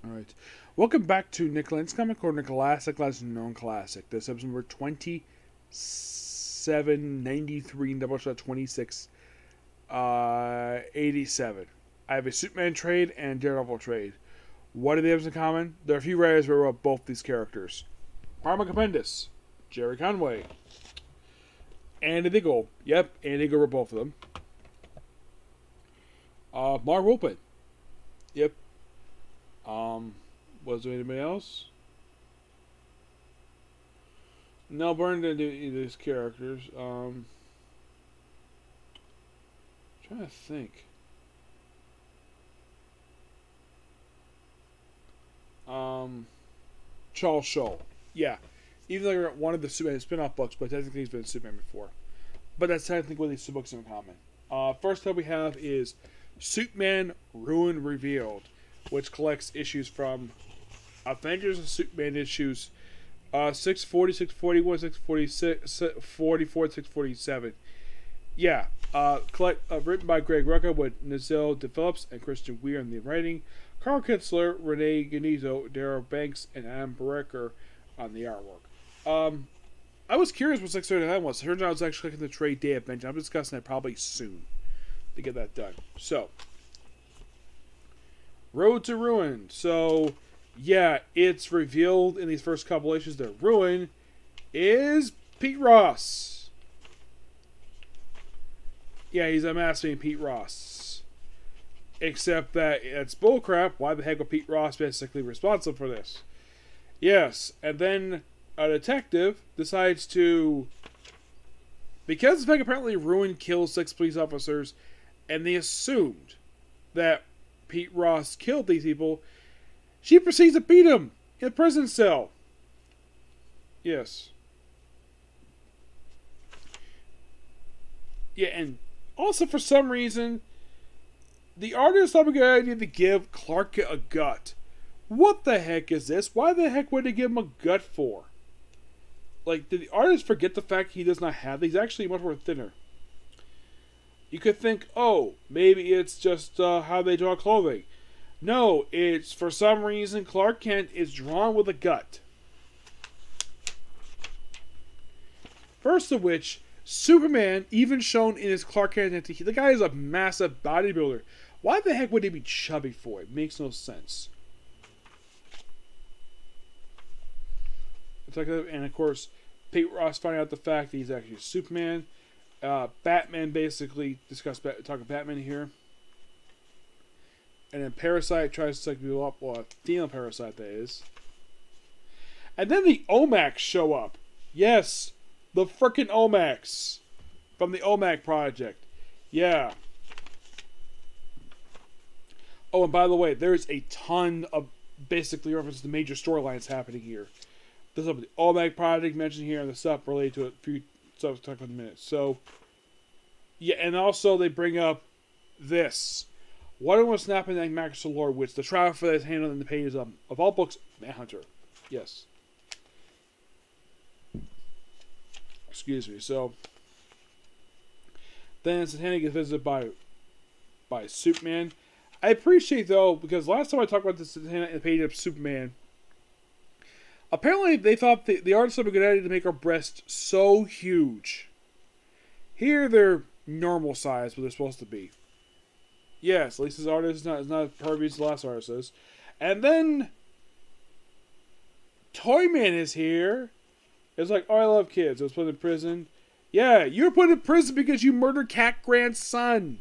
Alright. Welcome back to Nick Lenz Comic Corner Classic Lesson Known Classic. This episode number 2793 and Doubleshot 2687. I have a Superman trade and Daredevil trade. What do they have in common? There are a few writers who wrote both these characters. Parma Compendus, Jerry Conway, Andy Diggle. Yep, Andy Diggle wrote both of them. Mark Wolpin. Yep. Was there anybody else? No, Byrne didn't do either of these characters. Trying to think. Charles Scholl. Yeah. Even though I wrote one of the Superman spin-off books, but technically he's been Superman before. But that's technically what these two books have in common. First up we have is Superman Ruin Revealed, which collects issues from Avengers of Superman issues 640, 641, 646, 644, 647. Yeah, written by Greg Rucka with Nizil develops and Christian Weir in the writing, Carl Kitzler, Renee Ganizzo, Darryl Banks, and Adam Brecker on the artwork. I was curious what 639 was. It turns out I was actually clicking the trade day event. I'm discussing that probably soon to get that done. So, Road to Ruin. So, yeah, it's revealed in these first couple issues that Ruin is Pete Ross. Yeah, he's a master named Pete Ross. Except that it's bullcrap. Why the heck would Pete Ross basically responsible for this? Yes, and then a detective decides to, because the fact apparently Ruin killed 6 police officers, and they assumed that Pete Ross killed these people, she proceeds to beat him in a prison cell. Yes. Yeah, and also for some reason, the artist thought a good idea to give Clark a gut. What the heck is this? Why the heck would they give him a gut for? Like, did the artist forget the fact he does not have these? He's actually much more thinner. You could think, oh, maybe it's just how they draw clothing. No, it's for some reason Clark Kent is drawn with a gut. First of which, Superman, even shown in his Clark Kent identity, the guy is a massive bodybuilder. Why the heck would he be chubby for? It makes no sense. And of course, Pete Ross finding out the fact that he's actually Superman. Batman basically talking Batman here. And then Parasite tries to suck people up. Well, a female Parasite that is. And then the Omacs show up. Yes, the frickin' Omacs. From the Omac Project. Yeah. Oh, and by the way, there's a ton of basically references to major storylines happening here. There's the Omac Project mentioned here and the stuff related to a few stuff we'll talk about in a minute. So, yeah, and also they bring up this. Wonder Woman snapping at Max Lord, which the trial for that is handled in the pages of all books, Manhunter. Yes. Excuse me. So, then Satanic gets visited by Superman. I appreciate, though, because last time I talked about this in the page of Superman, apparently they thought the artist had a good idea to make her breasts so huge. Here they're normal size, but they're supposed to be. Yes, at least his artist is not as pervy as the last artist is. And then Toyman is here. It's like, oh, I love kids. I was put in prison. Yeah, you were put in prison because you murdered Cat Grant's son.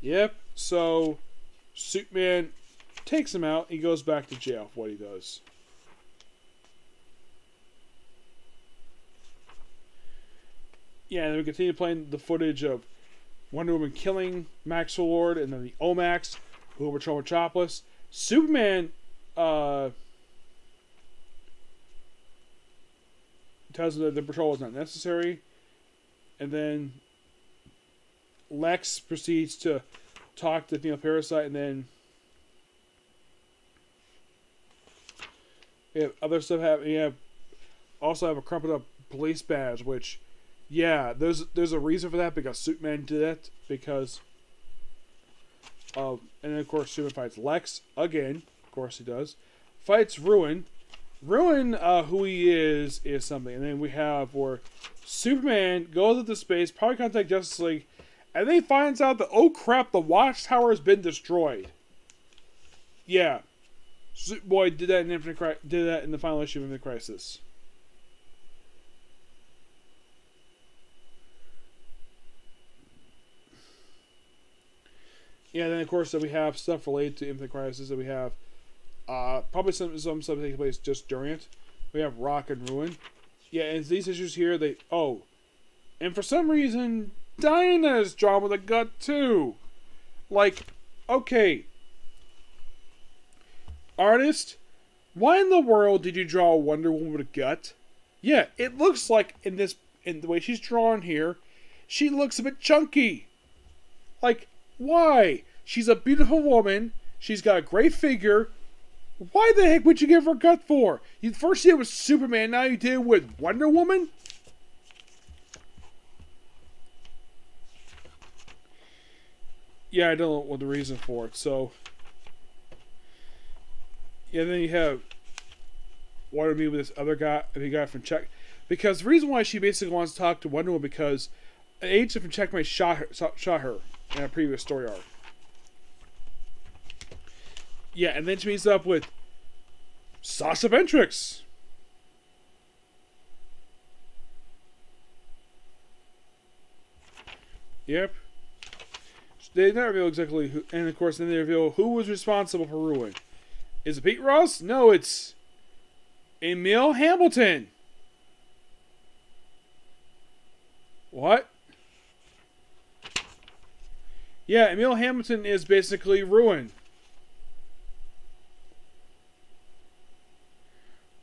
Yep, so Superman takes him out. He goes back to jail for what he does. Yeah, and then we continue playing the footage of Wonder Woman killing Max Lord, and then the Omacs who patrol Metropolis. Superman tells them that the patrol is not necessary, and then Lex proceeds to talk to female Parasite, and then we have other stuff happening. You also have a crumpled up police badge, which, yeah, there's a reason for that, because Superman did it, because And then, of course, Superman fights Lex again. Of course he does. Fights Ruin. Ruin, who he is something. And then we have where Superman goes into space, probably contact Justice League, and then he finds out that, oh crap, the Watchtower has been destroyed. Yeah. Superboy did that in the final issue of Infinite Crisis. Yeah, then of course we have stuff related to Infinite Crisis. That we have probably some stuff taking place just during it. We have Rock and Ruin. Yeah, and these issues here, and for some reason, Dinah's drawn with a gut too. Like, okay, artist, why in the world did you draw a Wonder Woman with a gut? Yeah, it looks like in the way she's drawn here, she looks a bit chunky. Like, why? She's a beautiful woman. She's got a great figure. Why the heck would you give her a gut for? You first did it with Superman, now you did it with Wonder Woman? Yeah, I don't know what the reason for it. So, yeah, then you have Wonder Woman with this other guy, the guy from Czech. Because the reason why she basically wants to talk to Wonder Woman because an agent from Checkmate shot her in a previous story arc. Yeah, and then she meets up with Sasha Ventrix. Yep. They never reveal exactly who, and of course then they reveal who was responsible for Ruin. Is it Pete Ross? No, it's Emil Hamilton. What? Yeah, Emil Hamilton is basically Ruin.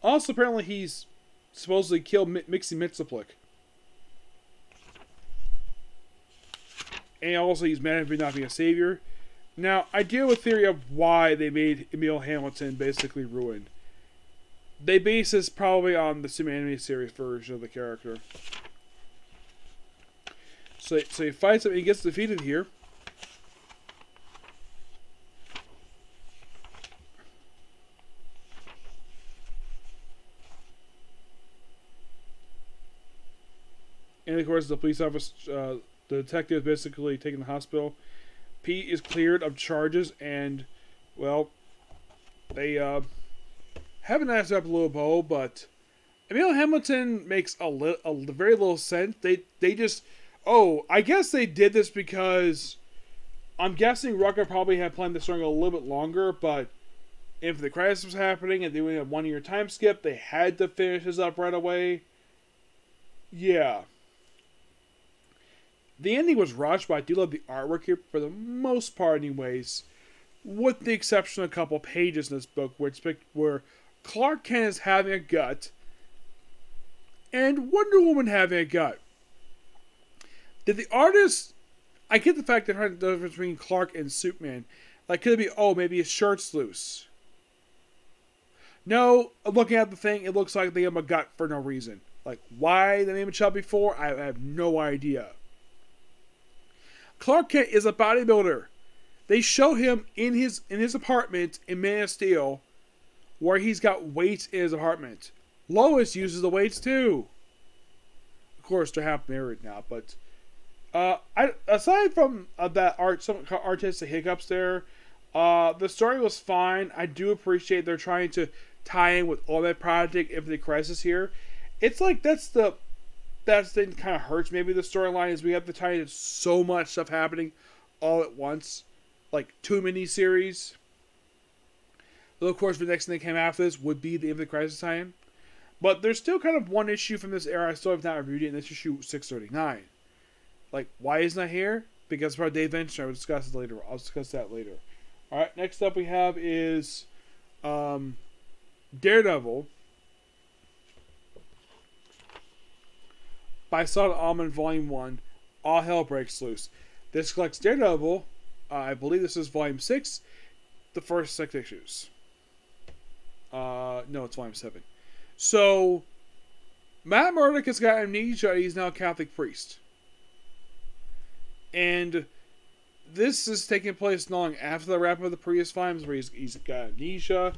Also, apparently he's supposedly killed Mixie Mitsaplik. And also he's mad at not being a savior. Now, I do have a theory of why they made Emil Hamilton basically Ruin. They base this probably on the Superman anime series version of the character. So he fights him and he gets defeated here. And of course, the police officer, the detective is basically taken to the hospital. Pete is cleared of charges, and, well, they haven't asked up a little bow, but Emil Hamilton makes a very little sense. They just, I guess they did this because I'm guessing Rucker probably had planned this story a little bit longer, but if the crisis was happening and they went a 1 year time skip, they had to finish this up right away. Yeah. The ending was rushed, but I do love the artwork here for the most part anyways. With the exception of a couple pages in this book where Clark Kent is having a gut and Wonder Woman having a gut. Did the artist... I get the fact that the difference between Clark and Superman. Like, could it be, maybe his shirt's loose? No, looking at the thing, it looks like they have a gut for no reason. Like, why they named it Chubby for? I have no idea. Clark Kent is a bodybuilder. They show him in his apartment in Man of Steel, where he's got weights in his apartment. Lois uses the weights too. Of course, they're half married now, but aside from that some artistic hiccups there, the story was fine. I do appreciate they're trying to tie in with all that Project Infinite Crisis here. It's like that's the thing that kind of hurts maybe the storyline is we have to tie in so much stuff happening all at once. Like 2 miniseries. Though of course the next thing that came after this would be the Infinite Crisis tie-in. But there's still kind of one issue from this era I still have not reviewed it, and that's issue 639. Like, why isn't that here? Because it's part of Dave Venture. I'll discuss it later. I'll discuss that later. Alright, next up we have is Daredevil by Saladin, Volume 1. All Hell Breaks Loose. This collects Daredevil. I believe this is Volume 6. The first 6 issues. No, it's Volume 7. So, Matt Murdock has got amnesia. He's now a Catholic priest. And this is taking place long after the wrap of the previous films, where he's got amnesia,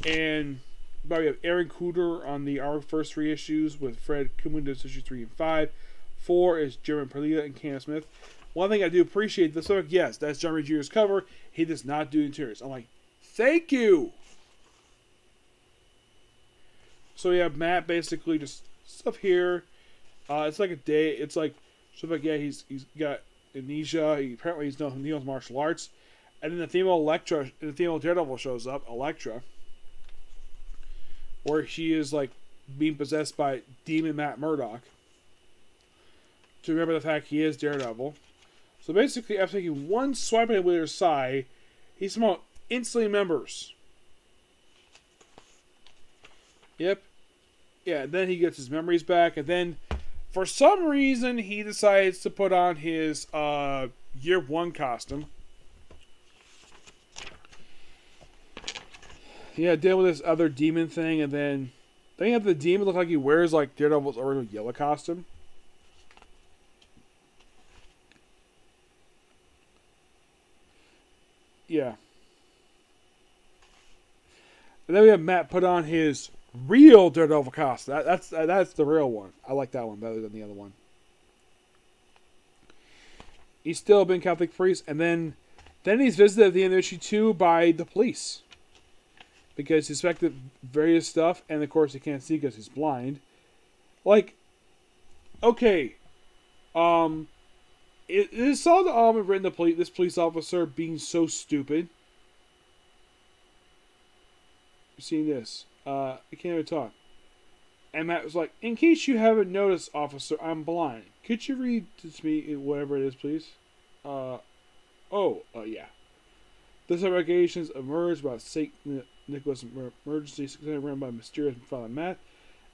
and but we have Aaron Cooter on the our first 3 issues with Fred Kumunda's issues 3 and 5. 4 is German Perlia and Cam Smith. One thing I do appreciate this book, yes, that's John Reed Jr.'s cover. He does not do interiors. I'm like, thank you. So we have Matt basically just stuff here. It's like a day. It's like stuff like he's got amnesia. Apparently he knows martial arts, and then the female Daredevil shows up, Elektra, where she is like being possessed by demon Matt Murdock. To remember the fact he is Daredevil. So basically, after taking one swipe at with her side, he somehow instantly remembers. Yep. Yeah, then he gets his memories back, and then for some reason he decides to put on his Year 1 costume. Yeah, deal with this other demon thing, and then you have the demon look like he wears like Daredevil's original yellow costume. Yeah. And then we have Matt put on his real Daredevil costume. That's the real one. I like that one better than the other one. He's still a been Catholic priest, and then he's visited at the end of issue 2 by the police. Because he suspected various stuff, and of course he can't see because he's blind. Like, okay. It saw the Ahmed written this police officer being so stupid. You seen this? I can't even talk. And Matt was like, "In case you haven't noticed, officer, I'm blind. Could you read to me whatever it is, please?" Yeah. This allegations emerged about St. Nicholas emergency run by mysterious Father Matt,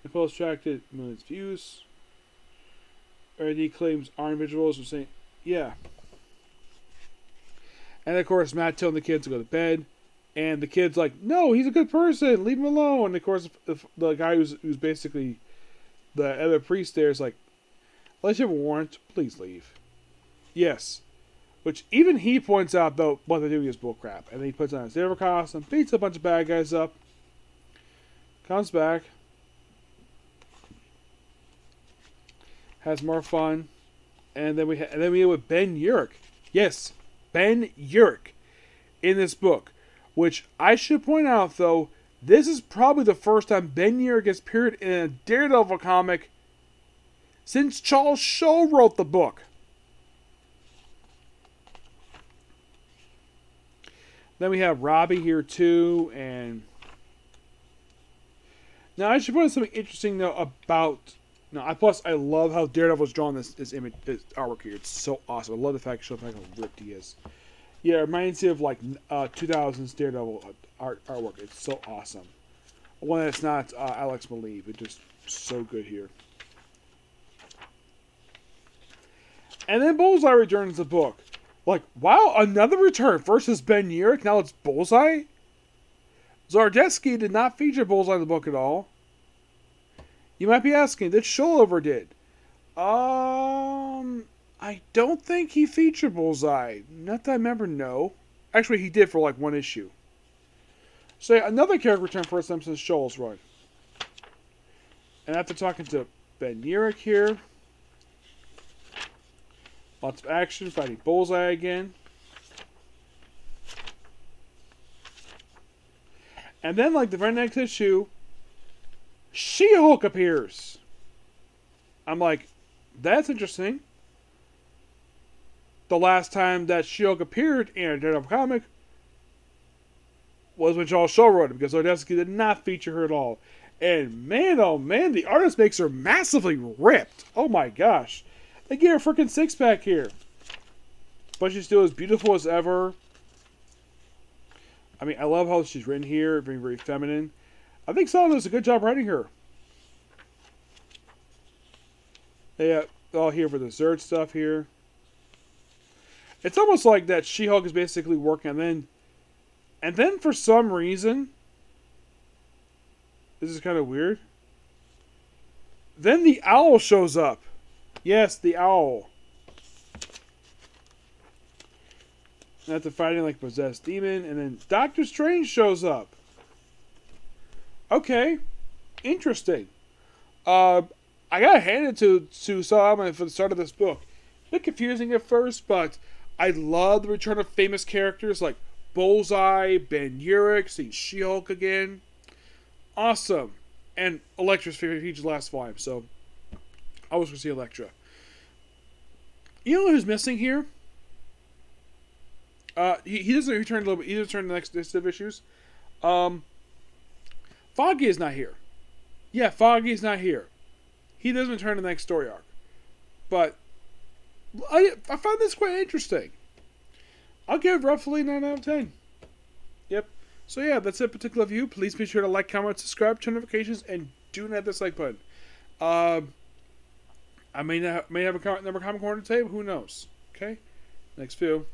and post attracted millions of views. RD claims armed individuals were saying, yeah. And of course, Matt telling the kids to go to bed, and the kid's like, "No, he's a good person. Leave him alone." And of course, the guy who's basically the other priest there is like, "Unless you have a warrant, please leave." Yes. Which even he points out, though, what they're doing is bullcrap. And then he puts on his Daredevil costume, beats a bunch of bad guys up, comes back, has more fun, and then we have with Ben Urich. Yes, Ben Urich in this book, which I should point out, though, this is probably the first time Ben Urich has appeared in a Daredevil comic since Charles Shaw wrote the book. Then we have Robbie here too, and now I should point out something interesting though about. Now, plus I love how Daredevil's drawn this image, this artwork here. It's so awesome. I love the fact it shows how ripped he is. Yeah, it reminds me of like 2000s Daredevil artwork. It's so awesome. One that's not Alex Maleev. It's just so good here. And then Bullseye returns the book. Like, wow, another return. First is Ben Urich, now it's Bullseye? Zardesky did not feature Bullseye in the book at all. You might be asking, did Shulliver did? I don't think he featured Bullseye. Not that I remember, no. Actually, he did for like one issue. So yeah, another character return for Simpsons Shoals run. And after talking to Ben Urich here, lots of action, fighting Bullseye again. And then, like the very next issue, She-Hulk appears. I'm like, that's interesting. The last time that She-Hulk appeared in a Daredevil comic was when Charles Shaw wrote it, because Zardesky did not feature her at all. And man, oh man, the artist makes her massively ripped. Oh my gosh. They get her freaking six-pack here. But she's still as beautiful as ever. I mean, I love how she's written here, being very feminine. I think Saladin does a good job writing her. Yeah, all here for the Zerd stuff here. It's almost like that She-Hulk is basically working, and then for some reason, this is kind of weird, then the owl shows up. Yes, the owl. And after fighting like a possessed demon, and then Doctor Strange shows up. Okay, interesting. I gotta hand it to Saladin for the start of this book. A bit confusing at first, but I love the return of famous characters like Bullseye, Ben Urich, seeing She-Hulk again. Awesome. And Elektra's favorite feature last volume, so I was going to see Elektra. You know who's missing here? He doesn't return a little bit. He doesn't return the next set of issues. Foggy is not here. Yeah, Foggy is not here. He doesn't return to the next story arc. But I found this quite interesting. I'll give roughly 9 out of 10. Yep. So yeah, that's a particular view. Please be sure to like, comment, subscribe, turn notifications, and do not hit the like button. I may have a comment corner today, but who knows? Okay? Next view.